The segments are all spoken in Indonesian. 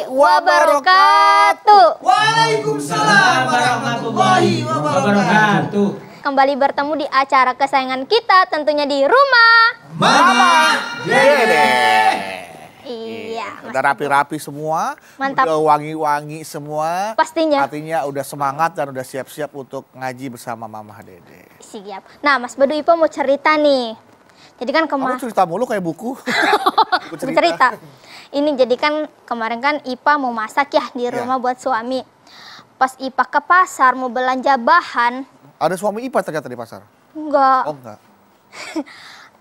warahmatullahi wabarakatuh. Waalaikumsalam warahmatullahi wabarakatuh. Kembali bertemu di acara kesayangan kita, tentunya di rumah Mama Dede. Iya, Udah rapi-rapi semua, Mantap. udah wangi-wangi semua. Pastinya. Artinya udah semangat dan udah siap-siap untuk ngaji bersama Mama Dede. Siap. Nah, Mas Bedu Ipa mau cerita nih. Jadi kan Kamu cerita mulu kayak buku. Buku cerita. Ini jadi kan kemarin kan Ipa mau masak ya di rumah buat suami. Pas Ipa ke pasar mau belanja bahan. Ada suami Ipa ternyata di pasar? Enggak. Oh enggak.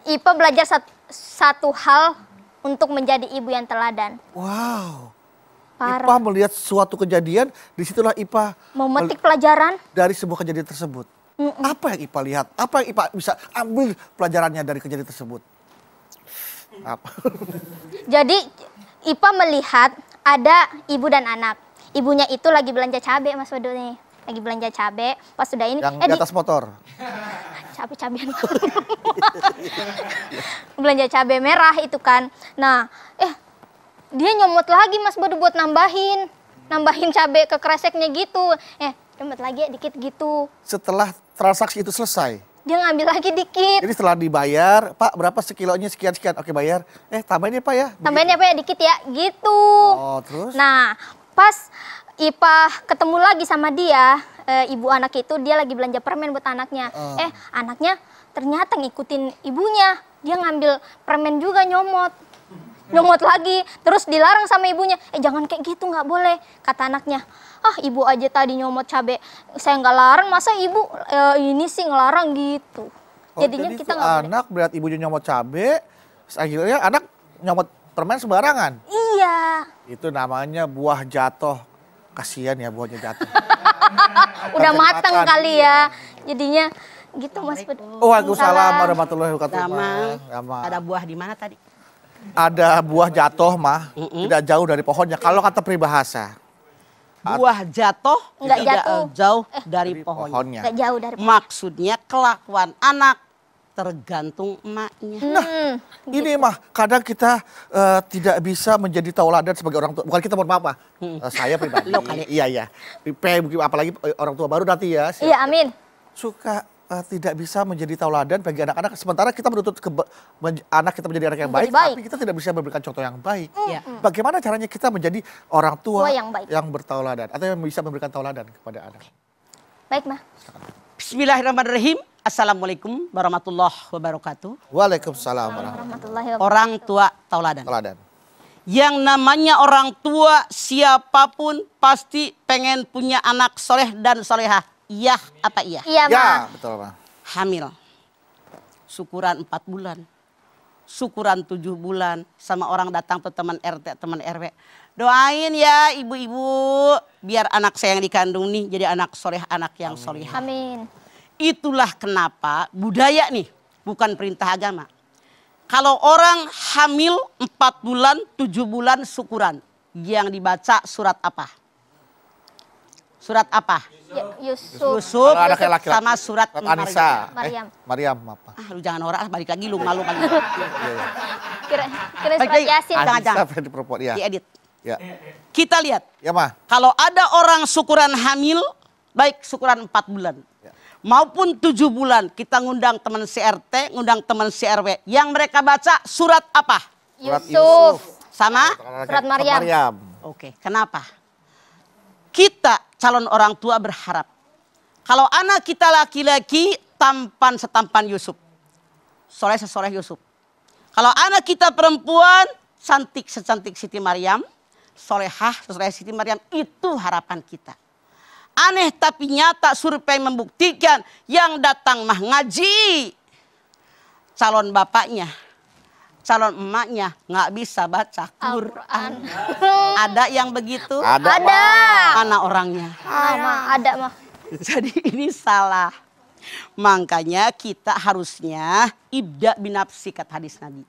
Ipa belajar satu hal untuk menjadi ibu yang teladan. Wow. Parah. Ipa melihat suatu kejadian, disitulah Ipa Memetik pelajaran. dari sebuah kejadian tersebut. Apa yang Ipa lihat? Apa yang Ipa bisa ambil pelajarannya dari kejadian tersebut? Apa? Jadi Ipa melihat ada ibu dan anak. Ibunya itu lagi belanja cabai, Mas Bedu nih. Lagi belanja cabai. Pas sudah ini. Yang di atas motor. Cabai-cabian. Belanja cabai merah itu kan. Nah, dia nyomot lagi Mas Bedu buat nambahin cabai ke kreseknya gitu. Nyomot lagi ya dikit gitu. Setelah transaksi itu selesai, Dia ngambil lagi dikit. jadi setelah dibayar, Pak berapa sekilonya sekian-sekian, oke bayar. Tambahin ya Pak ya. Tambahin apa ya dikit ya, gitu. Oh terus? Nah, pas Ipa ketemu lagi sama dia, ibu anak itu, dia lagi belanja permen buat anaknya. Anaknya ternyata ngikutin ibunya. Dia ngambil permen juga nyomot lagi. Terus dilarang sama ibunya, jangan kayak gitu, nggak boleh. Kata anaknya, ibu aja tadi nyomot cabai, saya nggak larang, masa ibu ini sih ngelarang gitu. Jadinya jadi kita tuh nggak boleh. anak melihat ibunya nyomot cabe, akhirnya anak nyomot permen sembarangan. Iya. Itu namanya buah jatuh. Kasihan ya buahnya jatuh. Udah Bisa mateng dimakan. kali ya. Jadinya gitu Mas Bedu. Waalaikumsalam warahmatullahi wabarakatuh. Damang, ada buah di mana tadi? Ada buah jatuh mah, tidak jauh dari pohonnya. Kalau kata peribahasa, Buah jatuh Nggak tidak jatuh. jauh dari pohonnya. pohonnya. Gak jauh dari Maksudnya kelakuan anak tergantung emaknya. Ini mah kadang kita tidak bisa menjadi tauladan sebagai orang tua. Bukan kita mohon maaf, saya pribadi. Lo kali. Iya. Apalagi orang tua baru nanti ya. Iya, amin. Suka tidak bisa menjadi tauladan bagi anak-anak. Sementara kita menuntut anak kita menjadi anak yang baik, Menjadi baik. tapi kita tidak bisa memberikan contoh yang baik. Iya. Bagaimana caranya kita menjadi orang tua Tua yang baik. yang bertauladan atau yang bisa memberikan tauladan kepada anak? Baik, Mah. Bismillahirrahmanirrahim. Assalamualaikum warahmatullahi wabarakatuh. Waalaikumsalam warahmatullahi Warahmatullahi wabarakatuh. Orang tua tauladan. wabarakatuh. Yang namanya orang tua siapapun pasti pengen punya anak soleh dan solehah. Iya apa iya? Iya, Ya, Mah. betul, Pak. Hamil. Syukuran 4 bulan. Syukuran 7 bulan. Sama orang datang tuh teman RT, teman RW. Doain ya ibu-ibu. Biar anak saya yang dikandung nih jadi anak soleh, anak yang solehah. Amin. Itulah kenapa budaya nih, bukan perintah agama. Kalau orang hamil 4 bulan, 7 bulan syukuran. Yang dibaca surat apa? Surat apa? Yusuf. Yusuf Kalau anaknya laki-laki. sama surat Anissa. Mariam. Mariam apa? Lu jangan norak, balik lagi lu malu kali. Kira Balik surat lagi. Yasin. Jangan. Anissa Freddy Perempuan, ya. Diedit. Ya. Kita lihat, Ya, mah. kalau ada orang syukuran hamil, baik syukuran 4 bulan. Maupun 7 bulan, kita ngundang teman CRT, ngundang teman CRW. Yang mereka baca surat apa? Yusuf. Sama? Surat Maryam. Oke, kenapa? Kita calon orang tua berharap. Kalau anak kita laki-laki, tampan setampan Yusuf. Soleh sesoleh Yusuf. Kalau anak kita perempuan, cantik secantik Siti Maryam. Solehah sesoleh Siti Maryam. Itu harapan kita. Aneh tapi nyata survei membuktikan yang datang mah ngaji. Calon bapaknya, calon emaknya nggak bisa baca Quran. Ada yang begitu? Ada. Mana orangnya? Ada, Mah. Jadi ini salah. Makanya kita harusnya ibda binafsi kata hadis Nabi.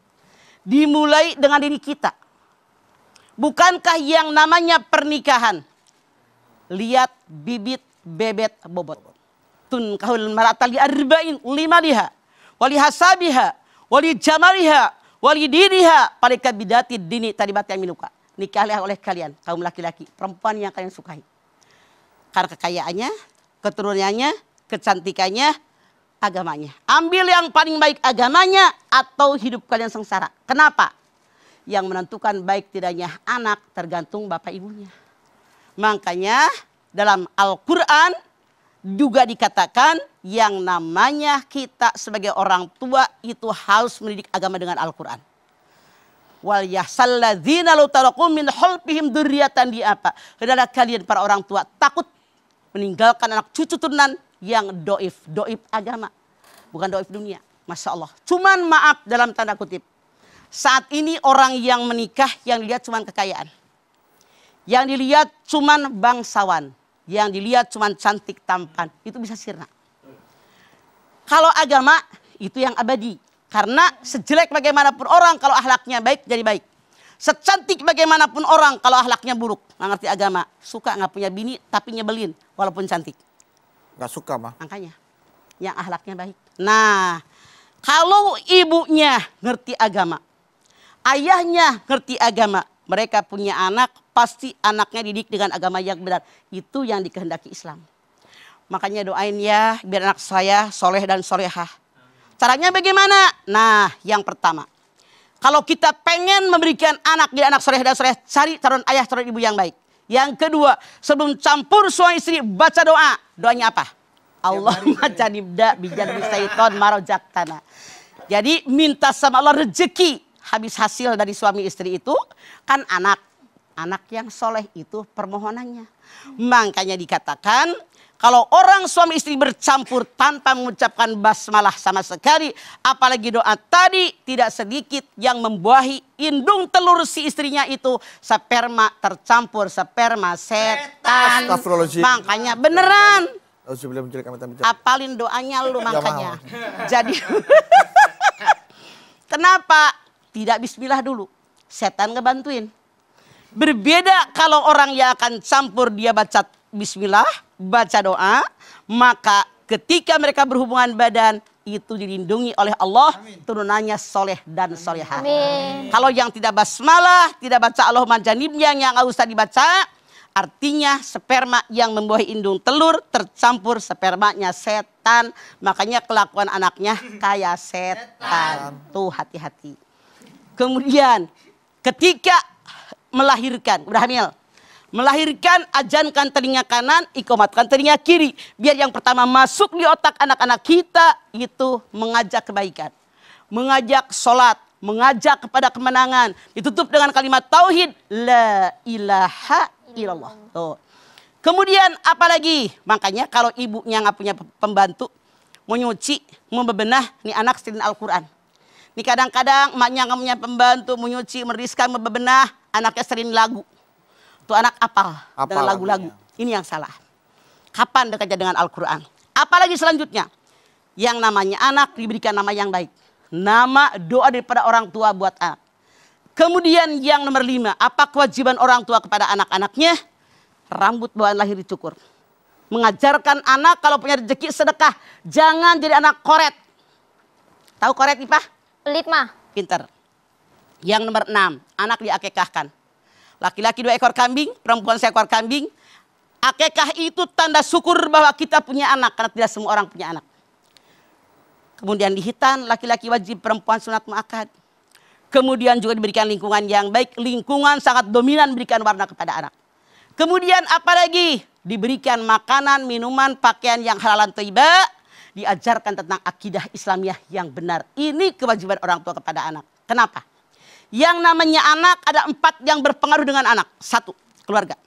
Dimulai dengan diri kita. Bukankah yang namanya pernikahan? Lihat bibit bebet bobot. Tunkahul mar'ata li arba'in limaliha wali hasabiha wali jamaliha wali diniha palika bidati dini tadi bat yang minuka. nikahlah oleh kalian, kaum laki-laki, perempuan yang kalian sukai. Karena kekayaannya, keturunannya, kecantikannya, agamanya. Ambil yang paling baik agamanya atau hidup kalian sengsara. Kenapa? Yang menentukan baik tidaknya anak tergantung bapak ibunya. Makanya dalam Al-Quran juga dikatakan yang namanya kita sebagai orang tua itu harus mendidik agama dengan Al-Quran. Wal yahsalladzina law tarakum min khalfihim dzurriyyatan di apa? Hendaklah kalian para orang tua takut meninggalkan anak cucu turunan yang doif agama, bukan doif dunia. Masya Allah. Cuman maaf dalam tanda kutip. Saat ini orang yang menikah yang dilihat cuman kekayaan, yang dilihat cuman bangsawan, yang dilihat cuman cantik tampan, itu bisa sirna. Kalau agama itu yang abadi. Karena sejelek bagaimanapun orang kalau akhlaknya baik jadi baik. Secantik bagaimanapun orang kalau akhlaknya buruk. Nggak ngerti agama. Suka nggak punya bini tapi nyebelin walaupun cantik. Nggak suka mah. Makanya yang akhlaknya baik. Nah kalau ibunya ngerti agama. Ayahnya ngerti agama. Mereka punya anak pasti anaknya didik dengan agama yang benar. Itu yang dikehendaki Islam. Makanya doain ya biar anak saya soleh dan solehah. Caranya bagaimana? Nah, yang pertama. Kalau kita pengen memberikan anak jadi anak soleh dan soleh, cari calon ayah, calon ibu yang baik. Yang kedua, sebelum campur suami istri, baca doa. Doanya apa? Allahumma janibda bijan bisaiton marojaktana. Jadi minta sama Allah rezeki. Habis hasil dari suami istri itu, kan anak. Anak yang soleh itu permohonannya. Makanya dikatakan, kalau orang suami istri bercampur tanpa mengucapkan basmalah sama sekali, apalagi doa tadi tidak sedikit yang membuahi indung telur si istrinya itu sperma tercampur sperma setan. Makanya beneran. Apalin doanya lu makanya. Jadi kenapa tidak bismillah dulu? Setan ngebantuin. Berbeda kalau orang yang akan campur dia baca bismillah, baca doa, maka ketika mereka berhubungan badan itu dilindungi oleh Allah. Amin. Turunannya soleh dan solehah. Kalau yang tidak basmalah, tidak baca Allahumma janibnya yang nggak usah dibaca, artinya sperma yang membuahi indung telur tercampur spermanya setan, makanya kelakuan anaknya kayak setan. Tuh hati-hati. Kemudian ketika melahirkan, udah hamil. Melahirkan, ajankan telinga kanan, ikomatkan telinga kiri. Biar yang pertama masuk di otak anak-anak kita itu mengajak kebaikan. Mengajak sholat, mengajak kepada kemenangan. Ditutup dengan kalimat tauhid. La ilaha illallah. Tuh. Kemudian apalagi? Makanya kalau ibunya nggak punya pembantu, mau nyuci, mau bebenah, nih anak setelin Al-Quran. Nih kadang-kadang emaknya nggak punya pembantu, mau nyuci, meriskan, mau bebenah, anaknya setelin lagu. Tuh anak apal dengan lagu-lagu. Ini yang salah. Kapan dekatnya dengan Al-Quran? Apalagi selanjutnya. Yang namanya anak diberikan nama yang baik. Nama doa daripada orang tua buat anak. Kemudian yang nomor 5. Apa kewajiban orang tua kepada anak-anaknya? Rambut bawaan lahir dicukur. Mengajarkan anak kalau punya rezeki sedekah. Jangan jadi anak koret. Tahu koret Ipah? Pelit mah. Pinter. Yang nomor 6. Anak diakekahkan. Laki-laki 2 ekor kambing, perempuan 1 ekor kambing. Akekah itu tanda syukur bahwa kita punya anak. Karena tidak semua orang punya anak. Kemudian dihitan, laki-laki wajib, perempuan sunat muakkad. Kemudian juga diberikan lingkungan yang baik. Lingkungan sangat dominan berikan warna kepada anak. Kemudian apalagi? Diberikan makanan, minuman, pakaian yang halalan thayyibah. Diajarkan tentang akidah Islamiyah yang benar. Ini kewajiban orang tua kepada anak. Kenapa? Yang namanya anak ada 4 yang berpengaruh dengan anak. 1, keluarga.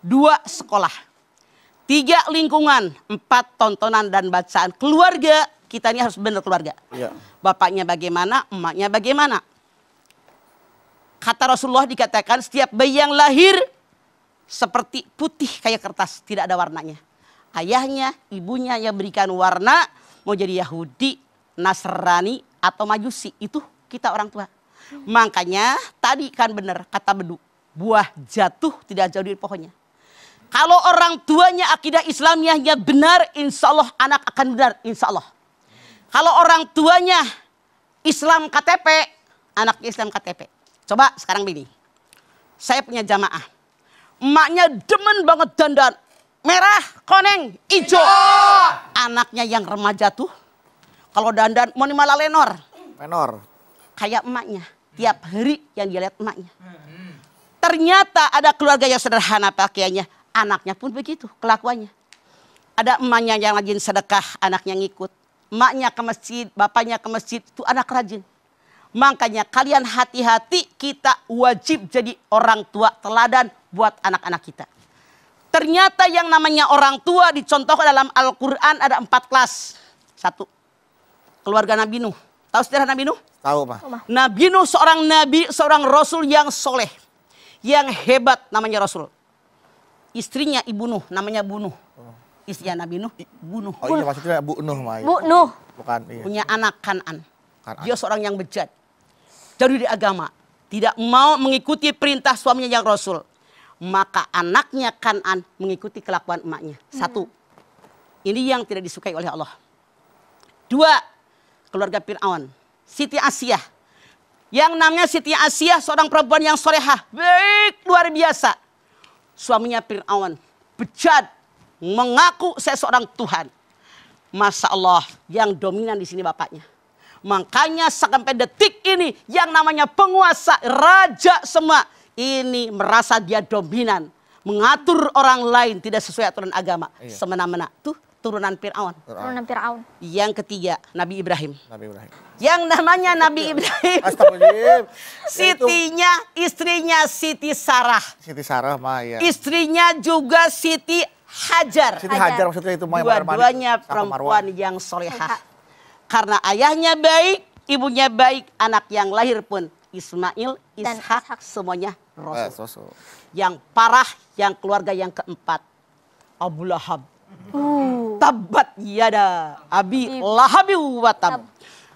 2, sekolah. 3, lingkungan. 4, tontonan dan bacaan. Keluarga, kita ini harus benar keluarga. Ya. Bapaknya bagaimana, emaknya bagaimana. Kata Rasulullah dikatakan setiap bayi yang lahir seperti putih kayak kertas. Tidak ada warnanya. Ayahnya, ibunya yang berikan warna. Mau jadi Yahudi, Nasrani, atau Majusi. Itu kita orang tua. Makanya tadi kan benar kata Bedu. Buah jatuh tidak jauh dari pohonnya. Kalau orang tuanya akidah Islamiyahnya benar, insya Allah anak akan benar, insya Allah. Kalau orang tuanya Islam KTP, anaknya Islam KTP. Coba sekarang begini. saya punya jamaah. Emaknya demen banget dandan. Merah, koneng, hijau. Anaknya yang remaja tuh, kalau dandan mau malah lenor. Menor. Kayak emaknya. Tiap hari yang dia lihat emaknya. Ternyata ada keluarga yang sederhana pakaiannya. Anaknya pun begitu kelakuannya. Ada emaknya yang rajin sedekah, anaknya ngikut. Emaknya ke masjid, bapaknya ke masjid, itu anak rajin. Makanya kalian hati-hati, kita wajib jadi orang tua teladan buat anak-anak kita. Ternyata yang namanya orang tua dicontohkan dalam Al-Quran ada 4 kelas. 1, keluarga Nabi Nuh. Tahu sejarah Nabi Nuh? Tahu, Pak. Nabi Nuh seorang nabi, seorang rasul yang soleh. Yang hebat namanya rasul. Istrinya Ibu Nuh, namanya Bu Nuh. Istrinya Nabi Nuh, Bu Nuh. Oh iya, maksudnya Bu Nuh, Mah. Bu Nuh. Bukan, iya. Punya anak Kan'an. Kan'an. Dia seorang yang bejat. Jauh dari agama. Tidak mau mengikuti perintah suaminya yang rasul. Maka anaknya Kan'an mengikuti kelakuan emaknya. 1. Ini yang tidak disukai oleh Allah. 2. Keluarga Fir'aun. Siti Asyah. Yang namanya Siti Asyah seorang perempuan yang solehah. Baik, luar biasa. Suaminya Fir'aun. Bejat. Mengaku saya seorang Tuhan. Masya Allah, yang dominan di sini bapaknya. Makanya sampai detik ini yang namanya penguasa, raja semua. Ini merasa dia dominan. Mengatur orang lain tidak sesuai aturan agama. Iya. Semena-mena. Tuh turunan Fir'aun. Turunan Fir'aun. Yang ketiga Nabi Ibrahim. Nabi Ibrahim. Yang namanya Nabi Ibrahim. Astagfirullahaladzim. Sitinya, istrinya Siti Sarah. Siti Sarah, Mah, ya. Istrinya juga Siti Hajar. Siti Hajar maksudnya itu, Mah. Dua-duanya perempuan yang solehah. Karena ayahnya baik, ibunya baik, anak yang lahir pun Ismail, Dan Ishak, Ishak. semuanya Rasul. Rasul. Yang parah, yang keluarga yang keempat, Abu Lahab. Tabat yada Abi Lahabi wa tab.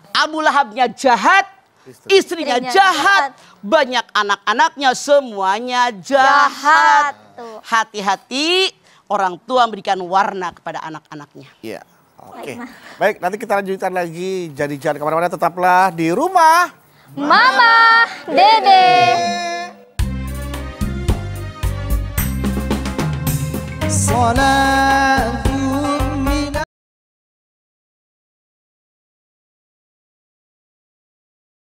Abu Lahabnya jahat, istrinya Istrinya jahat, jahat. banyak anak-anaknya semuanya jahat. Tuh. Hati-hati orang tua memberikan warna kepada anak-anaknya. Iya. Oke. Baik, Mah. Baik, nanti kita lanjutkan lagi. Jadi jangan kemana-mana, tetaplah di rumah. Mama, Dede. صلاة